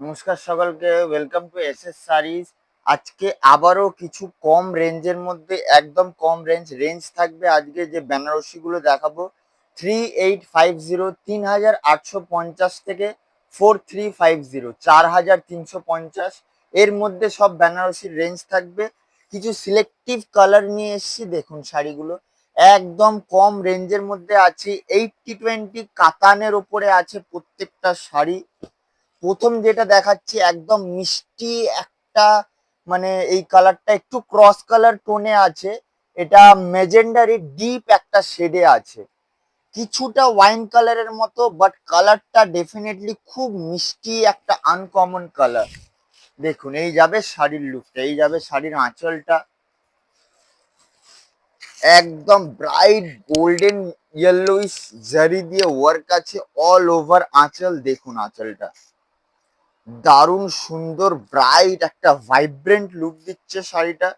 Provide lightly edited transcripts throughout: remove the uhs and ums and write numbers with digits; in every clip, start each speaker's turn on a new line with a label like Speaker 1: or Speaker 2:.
Speaker 1: নমস্কার সকলকে, welcome to SS saris. আজকে আবারও কিছু কম রেঞ্জের মধ্যে, একদম কম রেঞ্জ থাকবে। আজকে যে বেনারসিগুলো দেখাবো 3850, 3850 থেকে 4350, 4350 এর মধ্যে সব বেনারসির রেঞ্জ থাকবে। কিছু সিলেক্টিভ কালার নিয়ে এসেছি, দেখুন শাড়িগুলো একদম কম রেঞ্জের মধ্যে আছে। 80-20 কাতানের ওপরে আছে প্রত্যেকটা শাড়ি। প্রথম যেটা দেখাচ্ছি একদম মিষ্টি একটা, মানে এই কালারটা একটু ক্রস কালার টোনে আছে। এটা মেজেন্ডারি ডিপ একটা শেডে আছে, কিছুটা ওয়াইন কালারের মতো, বাট কালারটা ডেফিনেটলি খুব মিষ্টি একটা আনকমন কালার। দেখুন এই যাবে শাড়ির লুকটা, এই যাবে শাড়ির আঁচলটা, একদম ব্রাইট গোল্ডেন ইয়েলোইশ জারি দিয়ে ওয়ার্ক আছে অল ওভার আঁচল। দেখুন আঁচলটা দারুণ সুন্দর, ব্রাইট একটা ভাইব্রেন্ট লুক দিচ্ছে শাড়িটা।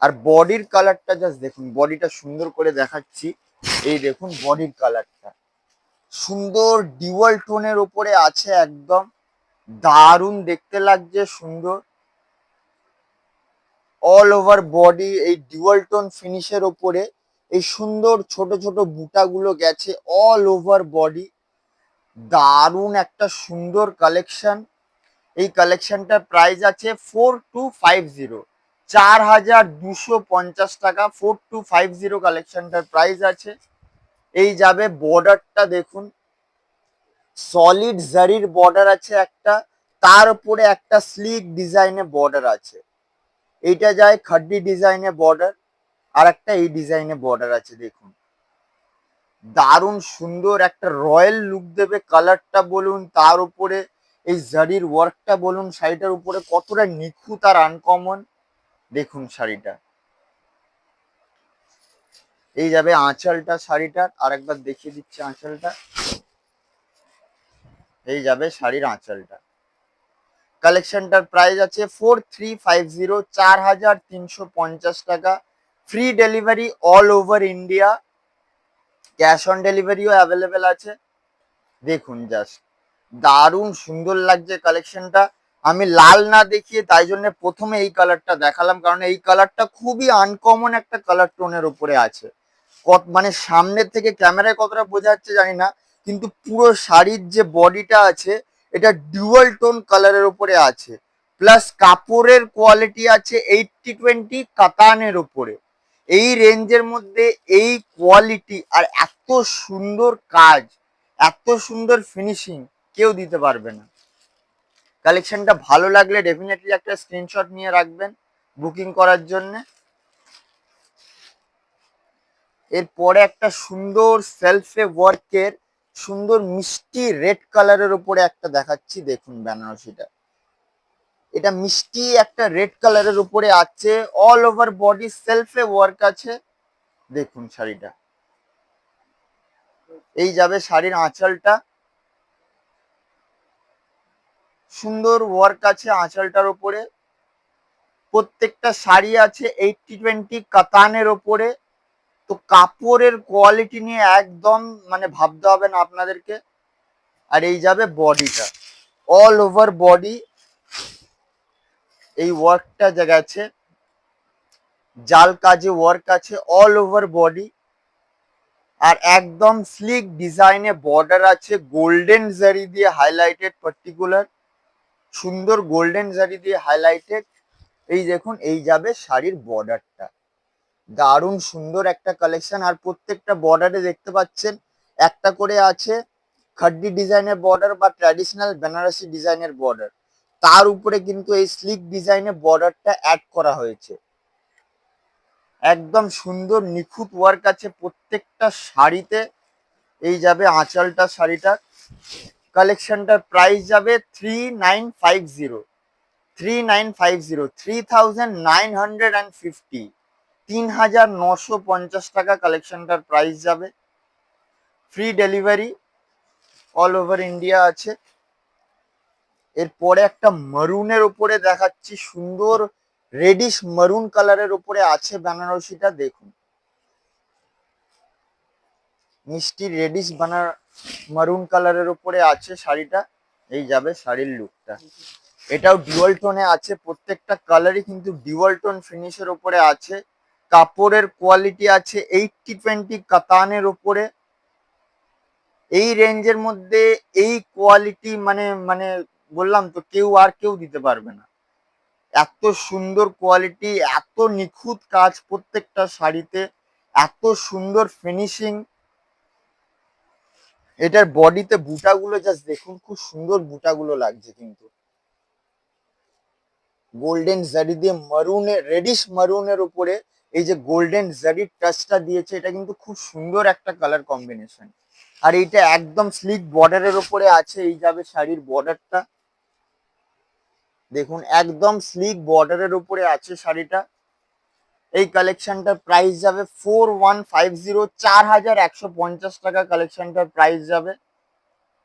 Speaker 1: আর বডির কালারটা জাস্ট দেখুন, বডিটা সুন্দর করে দেখাচ্ছি। এই দেখুন বডির কালারটা সুন্দর ডিউয়াল টোনের উপরে আছে, একদম দারুণ দেখতে লাগছে, সুন্দর অল ওভার বডি। এই ডিউয়াল টোন ফিনিশের ওপরে এই সুন্দর ছোট ছোট বুটাগুলো গেছে অল ওভার বডি। দারুণ একটা সুন্দর কালেকশন। এই কালেকশনটার প্রাইস আছে 4250, 4250 টাকা। 4250 কালেকশনটার প্রাইস আছে। এই যাবে বর্ডারটা দেখুন, সলিড জারির বর্ডার আছে একটা, তার উপরে একটা স্লিক ডিজাইনে বর্ডার আছে। এইটা যায় খাড্ডি ডিজাইনে বর্ডার, আর একটা এই ডিজাইনে বর্ডার আছে। দেখুন দারুণ সুন্দর একটা রয়্যাল লুক দেবে কালারটা বলুন, তার উপরে এই জারির ওয়ার্কটা বলুন, শাড়িটার উপরে কতটা নিখুঁত আর আনকমন। দেখুন শাড়িটা, এই যাবে আঁচলটা শাড়িটার, আরেকবার দেখিয়ে দিচ্ছি আঁচলটা। এই যাবে শাড়ির আঁচলটা। কালেকশনটার প্রাইস আছে 4350, 4350 টাকা। Free delivery all over India, cash on ডেলিভারিও অ্যাভেলেবেল আছে। দেখুন জাস্ট দারুণ সুন্দর লাগছে কালেকশনটা। আমি লাল না দেখিয়ে তাই জন্য প্রথমে এই কালারটা দেখালাম, কারণ এই কালারটা খুবই আনকমন একটা কালার টোনের উপরে আছে। মানে সামনের থেকে ক্যামেরায় কতটা বোঝা যাচ্ছে জানি না, কিন্তু পুরো শাড়ির যে বডিটা আছে এটা ডুয়াল টোন কালারের উপরে আছে। প্লাস কাপড়ের কোয়ালিটি আছে 80-20 কাতানের উপরে। এই রেঞ্জের মধ্যে এই কোয়ালিটি আর এত সুন্দর কাজ, এত সুন্দর ফিনিশিং কেউ দিতে পারবে না। কালেকশনটা ভালো লাগলে ডেফিনেটলি একটা স্ক্রিনশট নিয়ে রাখবেন বুকিং করার জন্য। এরপরে একটা সুন্দর সেলফে ওয়ার্কের সুন্দর মিষ্টি রেড কালারের উপরে একটা দেখাচ্ছি। দেখুন বেনারসিটা, এটা মিষ্টি একটা রেড কালারের উপরে আছে, অল ওভার বডি সেলফে ওয়ার্ক আছে। দেখুন শাড়িটা, এই যাবে শাড়ির আঁচলটা, সুন্দর ওয়ার্ক আছে আঁচলটার উপরে। প্রত্যেকটা শাড়ি আছে 80-20 কাতানের ওপরে। তো কাপড়ের কোয়ালিটি নিয়ে একদম মানে ভাবতে হবে না আপনাদেরকে। আর এই যাবে বডিটা, অল ওভার বডি এই ওয়ার্কটা যা গেছে, জাল কাজে ওয়ার্ক আছে অল ওভার বডি। আর একদম স্লিক ডিজাইনে বর্ডার আছে, গোল্ডেন জারি দিয়ে হাইলাইটেড, পার্টিকুলার সুন্দর গোল্ডেন জারি দিয়ে হাইলাইটেড। এই দেখুন এই যাবে শাড়ির বর্ডারটা, দারুণ সুন্দর একটা কালেকশন। আর প্রত্যেকটা বর্ডারে দেখতে পাচ্ছেন একটা করে আছে খাড্ডি ডিজাইনের বর্ডার বা ট্র্যাডিশনাল বেনারসি ডিজাইনের বর্ডার, তার উপরে কিন্তু এই স্লিক ডিজাইনের বর্ডারটা অ্যাড করা হয়েছে। একদম সুন্দর নিখুঁত ওয়ার্ক আছে প্রত্যেকটা শাড়িতে। এই যাবে আঁচলটা শাড়িটার। কালেকশনটার প্রাইস যাবে 3950, 3950, 3950, 3950 টাকা কালেকশনটার প্রাইস যাবে। Free delivery all over India আছে। এরপরে একটা মারুনের উপরে দেখাচ্ছি, সুন্দর রেডিশ মারুন কালারের উপরে আছে বেনারসিটা। দেখুন মিষ্টি রেডিশ মারুন কালারের উপরে আছে শাড়িটা। এই যাবে শাড়ির লুকটা। এটাও ডুয়াল টোনে আছে, প্রত্যেকটা কালারই কিন্তু ডুয়াল টোন ফিনিশের উপরে আছে। কাপড়ের কোয়ালিটি আছে 80-20 কাতানের উপরে। এই রেঞ্জের মধ্যে এই কোয়ালিটি মানে মানে বললাম তো কেউ দিতে পারবে না। এত সুন্দর কোয়ালিটি, এত নিখুঁত কাজ প্রত্যেকটা শাড়িতে, এত সুন্দর ফিনিশিং। এটার বডিতে বুটাগুলো জাস্ট দেখুন, খুব সুন্দর বুটাগুলো লাগছে কিন্তু। গোল্ডেন জারি দিয়ে মারুনের, রেডিশ মারুনের উপরে এই যে গোল্ডেন জারির টাচটা দিয়েছে, এটা কিন্তু খুব সুন্দর একটা কালার কম্বিনেশন। আর এইটা একদম স্লিক বর্ডারের উপরে আছে। এই যাবে শাড়ির বর্ডারটা, দেখুন একদম স্লিক বর্ডারের উপরে আছে শাড়িটা। এই কালেকশনটার প্রাইস যাবে 4150, 4150 টাকা কালেকশনটার প্রাইস যাবে।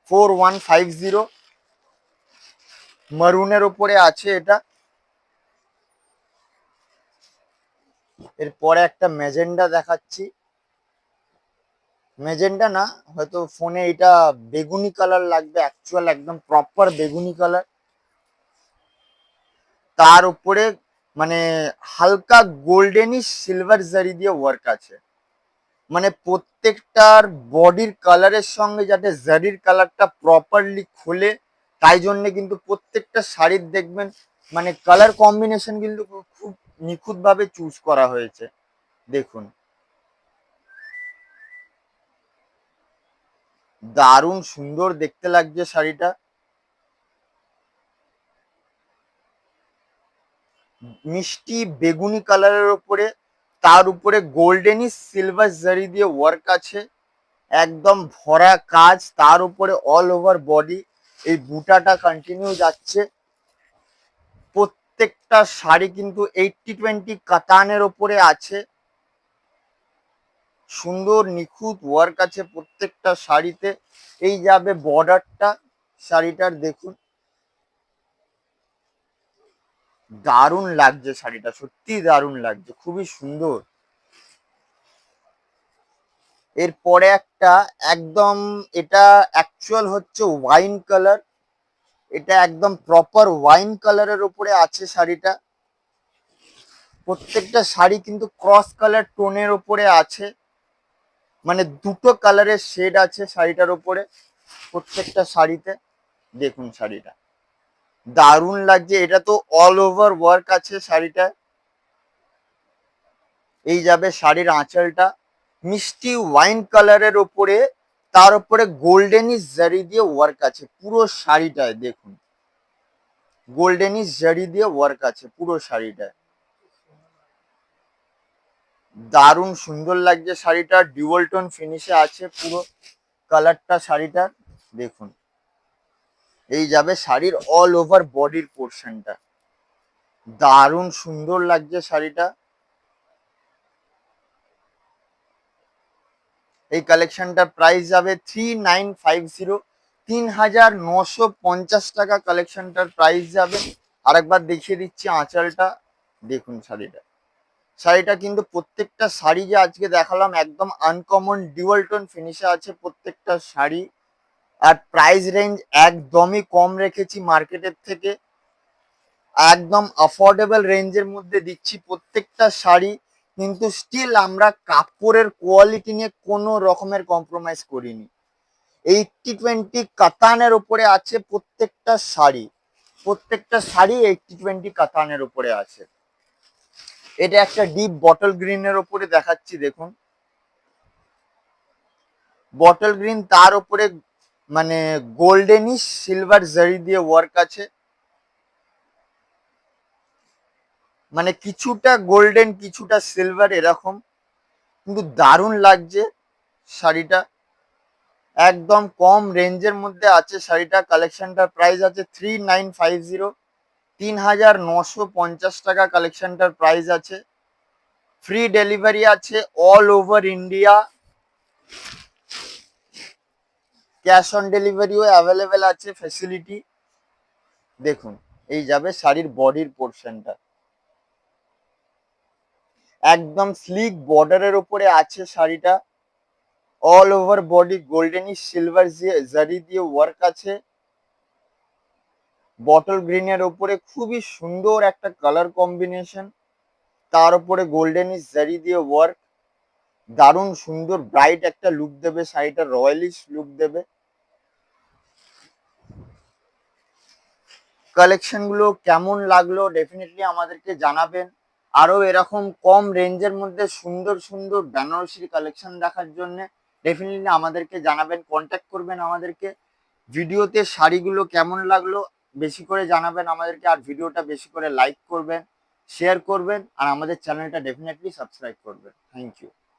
Speaker 1: 4150 মারুনের উপরে আছে এটা। এরপরে একটা মেজেন্ডা দেখাচ্ছি, মেজেন্ডা না, হয়তো ফোনে এটা বেগুনি কালার লাগবে, অ্যাকচুয়াল একদম প্রপার বেগুনি কালার। তার উপরে মানে হালকা গোল্ডেনিশ সিলভার জারি দিয়ে ওয়ার্ক আছে। মানে প্রত্যেকটার বডির কালারের সঙ্গে যাতে জারির কালারটা প্রপারলি খোলে, তাই জন্য কিন্তু প্রত্যেকটা শাড়ির দেখবেন মানে কালার কম্বিনেশন কিন্তু খুব নিখুঁত ভাবে চুজ করা হয়েছে। দেখুন দারুণ সুন্দর দেখতে লাগছে শাড়িটা। মিষ্টি বেগুনি কালারের উপরে, তার উপরে গোল্ডেনিশ সিলভার জারি দিয়ে ওয়ার্ক আছে, একদম ভরা কাজ। তার উপরে অল ওভার বডি এই বুটাটা কন্টিনিউ যাচ্ছে। প্রত্যেকটা শাড়ি কিন্তু 80-20 কাতানের উপরে আছে। সুন্দর নিখুঁত ওয়ার্ক আছে প্রত্যেকটা শাড়িতে। এই যাবে বর্ডারটা শাড়িটার, দেখুন দারুণ লাগছে শাড়িটা, সত্যি দারুণ লাগছে, খুবই সুন্দর। এরপরে একটা একদম, এটা অ্যাকচুয়াল হচ্ছে ওয়াইন কালার, এটা একদম প্রপার ওয়াইন কালারের উপরে আছে শাড়িটা। প্রত্যেকটা শাড়ি কিন্তু ক্রস কালার টোনের উপরে আছে, মানে দুটো কালারের শেড আছে শাড়িটার উপরে প্রত্যেকটা শাড়িতে। দেখুন শাড়িটা দারুণ লাগছে, এটা তো অল ওভার ওয়ার্ক আছে শাড়িটা। এই যাবে শাড়ির আঁচলটা, মিষ্টি ওয়াইন কালারের উপরে, তার উপরে গোল্ডেনিশ জারি দিয়ে ওয়ার্ক আছে পুরো শাড়িটায়। দেখুন গোল্ডেনিশ জারি দিয়ে ওয়ার্ক আছে পুরো শাড়িটায়, দারুণ সুন্দর লাগছে শাড়িটা। ডুয়াল টোন ফিনিশে আছে পুরো কালারটা শাড়িটার। দেখুন এই যাবে শাড়ির অল ওভার বডির পোর্শনটা, দারুণ সুন্দর লাগছে শাড়িটা। এই কালেকশনটার প্রাইস যাবে 3950, 3950 টাকা কালেকশনটার প্রাইস যাবে। আরেকবার দেখিয়ে দিচ্ছি আঁচলটা, দেখুন শাড়িটা। শাড়িটা কিন্তু প্রত্যেকটা শাড়ি যে আজকে দেখালাম একদম আনকমন ডুয়াল টোন ফিনিশে আছে প্রত্যেকটা শাড়ি। আর প্রাইস রেঞ্জ একদমই কম রেখেছি মার্কেটের থেকে, একদম অ্যাফোর্ডেবল রেঞ্জের মধ্যে দিচ্ছি প্রত্যেকটা শাড়ি। কিন্তু স্টিল আমরা কাপড়ের কোয়ালিটি নিয়ে কোনো রকমের কম্প্রোমাইজ করিনি। 80-20 কাতানের উপরে আছে প্রত্যেকটা শাড়ি, প্রত্যেকটা শাড়ি 80-20 কাতানের উপরে আছে। এটা একটা ডিপ বটল গ্রিনের উপরে দেখাচ্ছি, দেখুন বটল গ্রিন, তার উপরে মানে গোল্ডেনিশ সিলভার জারি দিয়ে ওয়ার্ক আছে, মানে কিছুটা গোল্ডেন কিছুটা সিলভার এরকম, কিন্তু দারুণ লাগছে শাড়িটা। একদম কম রেঞ্জের মধ্যে আছে শাড়িটা। কালেকশনটার প্রাইস আছে 3950, 3950 টাকা কালেকশনটার প্রাইস আছে। ফ্রি ডেলিভারি আছে all over India, cash on ডেলিভারিও অ্যাভেলেবেল আছে ফ্যাসিলিটি। দেখুন এই যাবে শাড়ির বডির পোর্শনটা, একদম স্লিক বর্ডারের উপরে আছে শাড়িটা। All over body goldenish silver জারি দিয়ে ওয়ার্ক আছে। বটল গ্রিনের ওপরে খুবই সুন্দর একটা কালার কম্বিনেশন, তার উপরে গোল্ডেনিশ জারি দিয়ে ওয়ার্ক, দারুণ সুন্দর ব্রাইট একটা লুক দেবে, শাড়িটা রয়্যালিশ লুক দেবে। কালেকশন গুলো কেমন লাগলো ডেফিনেটলি আমাদেরকে জানাবেন। আরো এরকম কম রেঞ্জের মধ্যে সুন্দর সুন্দর বেনারসির কালেকশন দেখার জন্য ডেফিনেটলি আমাদেরকে জানাবেন, কন্ট্যাক্ট করবেন আমাদেরকে। ভিডিওতে শাড়িগুলো কেমন লাগলো বেশি করে জানাবেন আমাদেরকে, আর ভিডিওটা বেশি করে লাইক করবেন, শেয়ার করবেন, আর আমাদের চ্যানেলটা ডেফিনেটলি সাবস্ক্রাইব করবেন। Thank you.